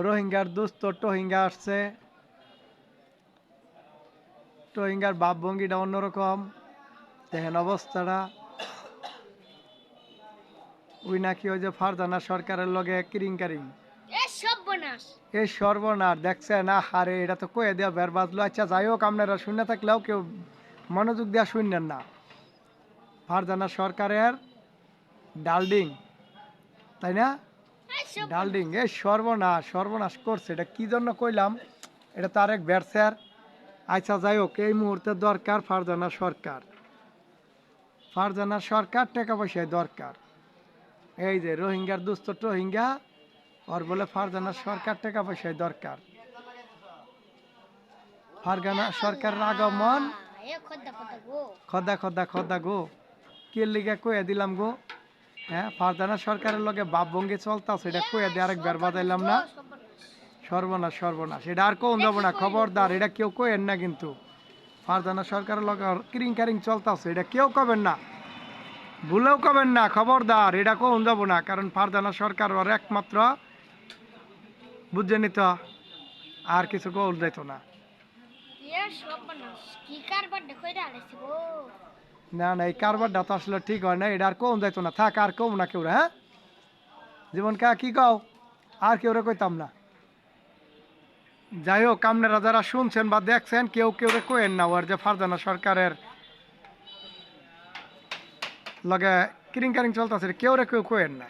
রোহিঙ্গার দুস্থ রোহিঙ্গা আসছে, রোহিঙ্গার ভাবভঙ্গিটা অন্যরকম। দেখেন অবস্থাটা, ওই নাকি ওই যে ফারজানা সরকারের লগে কিরিং এই সর্বনাশ দেখছেন। না হারে, এটা তো কয়ে দেওয়া বের বাজলো। আচ্ছা যাই হোক, আপনারা শুনে থাকলেও কেউ মনোযোগ দেওয়া শুনলেন না। ফারজানা সরকারের ডালডিং, তাই না? ডালডিং এই সর্বনাশ সর্বনাশ করছে। এটা কি জন্য কইলাম, এটা তো আরেক ব্যবসার। আচ্ছা যাই হোক, এই মুহূর্তে দরকার ফারজানা সরকার, ফারজানা সরকার টাকা পয়সায় দরকার। এই যে রোহিঙ্গার দুস্থ রোহিঙ্গা, ওর বলে ফারজানা সরকার টাকা পয়সায় দরকার। ফারজানা সরকারের আগমন, খদা খদা খদা গো, কে লিগা কয়ে দিলাম গো। হ্যাঁ, ফারজানা সরকারের লগে ভাবভঙ্গি চলতেছে, এটা কয়ে দিয়ে আরেকবার বাজাইলাম না। সর্বনাশ সর্বনাশ, এটা আর কোন যাবো না, খবরদার এটা কেউ কইেন না কিন্তু। ফারজানা সরকারের লগে কিরিং কারিং চলতেছে, এটা কেউ কবেন না, ভুলেও কবেন না, খবরদার এটা কোন যাবো না। কারণ ফারজানা সরকার ওর একমাত্র, বুঝে নিত, আর কিছু কল যেত না। না না, এই কারবারটা তো আসলে ঠিক হয় না, এটা আর কোন যাইতো না। থাক, আর কম না কেউ। হ্যাঁ জীবন কা কি কও, আর কেউ কইতাম না। যাই হোক, আপনারা যারা শুনছেন বা দেখছেন, কেউ কেউ কইেন না ওর যে ফারজানা সরকারের লগে কিরিং কারিং চলতেছে, কেউ কইেন না।